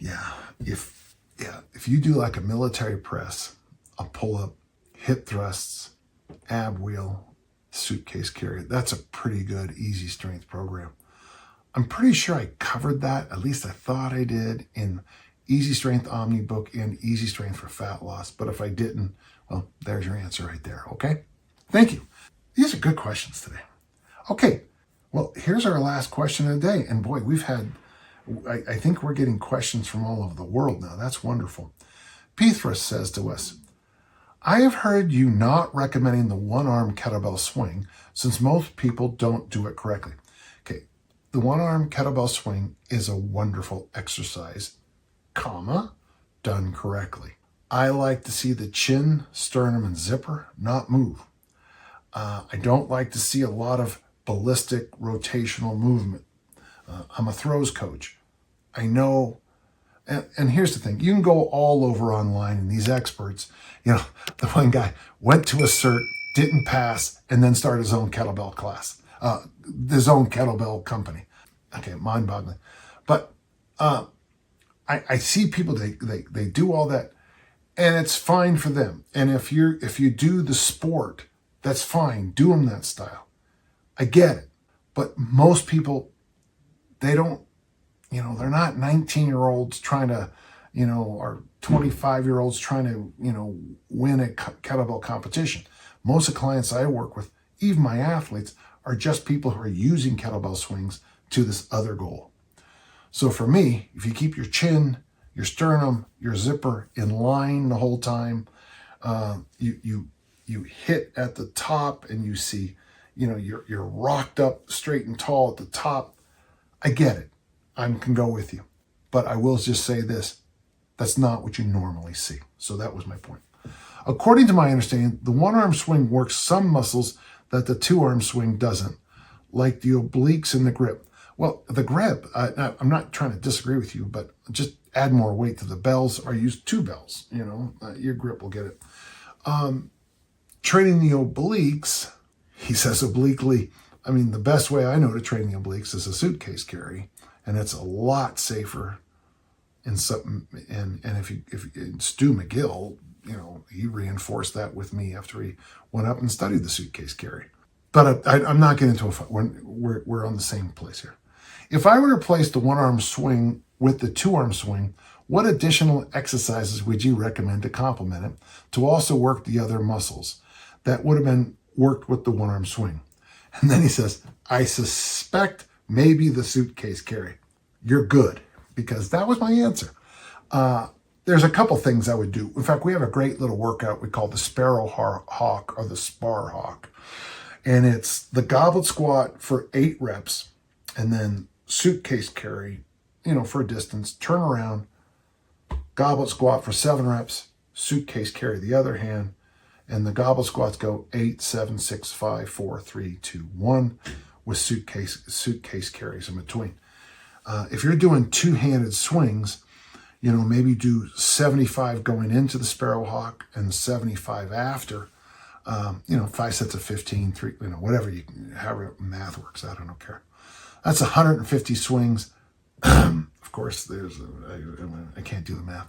Yeah, if you do like a military press, a pull-up, hip thrusts, ab wheel, suitcase carry, that's a pretty good easy strength program. I'm pretty sure I covered that, at least I thought I did, in Easy Strength Omni book and Easy Strength for Fat Loss. But if I didn't, well, there's your answer right there, okay? Thank you. These are good questions today. Okay, well, here's our last question of the day. And boy, we've had, I think we're getting questions from all over the world now. That's wonderful. Pethrus says to us, I have heard you not recommending the one-arm kettlebell swing since most people don't do it correctly. Okay, the one-arm kettlebell swing is a wonderful exercise, done correctly. I like to see the chin, sternum, and zipper not move. I don't like to see a lot of ballistic rotational movement. I'm a throws coach. I know, and here's the thing, you can go all over online and these experts, the one guy went to a cert, didn't pass, and then started his own kettlebell class, his own kettlebell company. Okay, mind-boggling. But I see people, they do all that, and it's fine for them. And if you do the sport, that's fine. Do them that style. I get it. But most people, they don't, they're not 19-year-olds trying to, or 25-year-olds trying to, win a kettlebell competition. Most of the clients I work with, even my athletes, are just people who are using kettlebell swings to this other goal. So for me, if you keep your chin, your sternum, your zipper in line the whole time, you hit at the top and you see, you're rocked up straight and tall at the top. I get it. I can go with you. But I will just say this, that's not what you normally see. So that was my point. According to my understanding, the one-arm swing works some muscles that the two-arm swing doesn't, like the obliques and the grip. Well, the grip, I'm not trying to disagree with you, but just add more weight to the bells or use two bells, your grip will get it. Training the obliques, he says obliquely, the best way I know to train the obliques is a suitcase carry, and it's a lot safer. And if Stu McGill, he reinforced that with me after he went up and studied the suitcase carry. But I'm not getting into a fight. We're on the same place here. If I were to replace the one-arm swing with the two-arm swing, what additional exercises would you recommend to complement it to also work the other muscles that would have been worked with the one-arm swing? And then he says, I suspect maybe the suitcase carry. You're good, because that was my answer. There's a couple things I would do. In fact, we have a great little workout we call the sparrow hawk or the spar hawk. And it's the goblet squat for 8 reps and then suitcase carry, for a distance, turn around, goblet squat for 7 reps, suitcase carry the other hand, and the goblet squats go 8, 7, 6, 5, 4, 3, 2, 1 with suitcase carries in between. If you're doing two-handed swings, maybe do 75 going into the sparrow hawk and 75 after. 5 sets of 15, 3, whatever however math works out, I don't care. That's 150 swings. Of course, I can't do the math.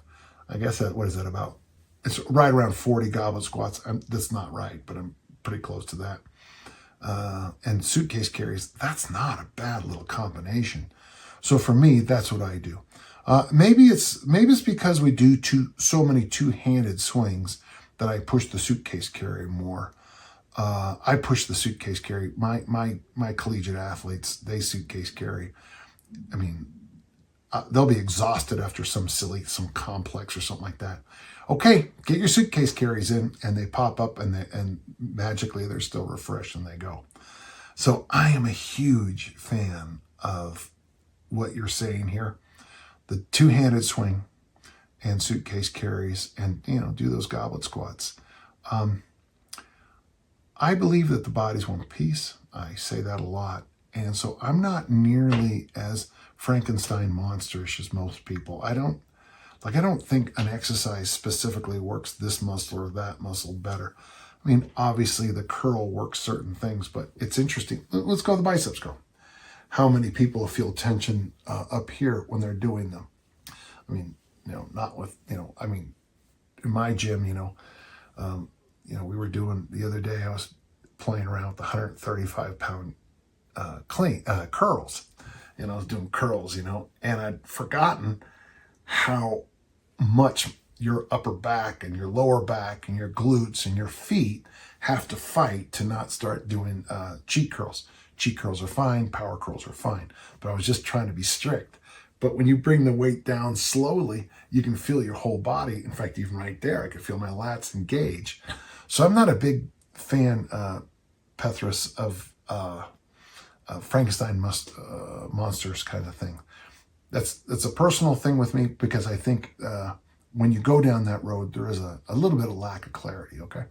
I guess what is that about? It's right around 40 goblet squats. That's not right, but I'm pretty close to that. And suitcase carries, that's not a bad little combination. So for me, that's what I do. Maybe it's because we do so many two-handed swings that I push the suitcase carry more. I push the suitcase carry. My collegiate athletes, they suitcase carry. They'll be exhausted after some complex or something like that. Okay, get your suitcase carries in, and they pop up, and magically they're still refreshed and they go. So I am a huge fan of what you're saying here. The two-handed swing and suitcase carries, and do those goblet squats. I believe that the body's one piece. I say that a lot. And so I'm not nearly as Frankenstein monsterish as most people. I don't think an exercise specifically works this muscle or that muscle better. Obviously the curl works certain things, but it's interesting. Let's go to the biceps curl. How many people feel tension up here when they're doing them? I mean, not with, I mean, in my gym, we were doing the other day, I was playing around with the 135 pound curls, and I was doing curls, and I'd forgotten how much your upper back and your lower back and your glutes and your feet have to fight to not start doing cheat curls. Cheat curls are fine, power curls are fine, but I was just trying to be strict. But when you bring the weight down slowly, you can feel your whole body. In fact, even right there, I could feel my lats engage. So I'm not a big fan, Pethris, of Frankenstein monsters kind of thing. That's a personal thing with me, because I think when you go down that road, there is a little bit of lack of clarity, okay?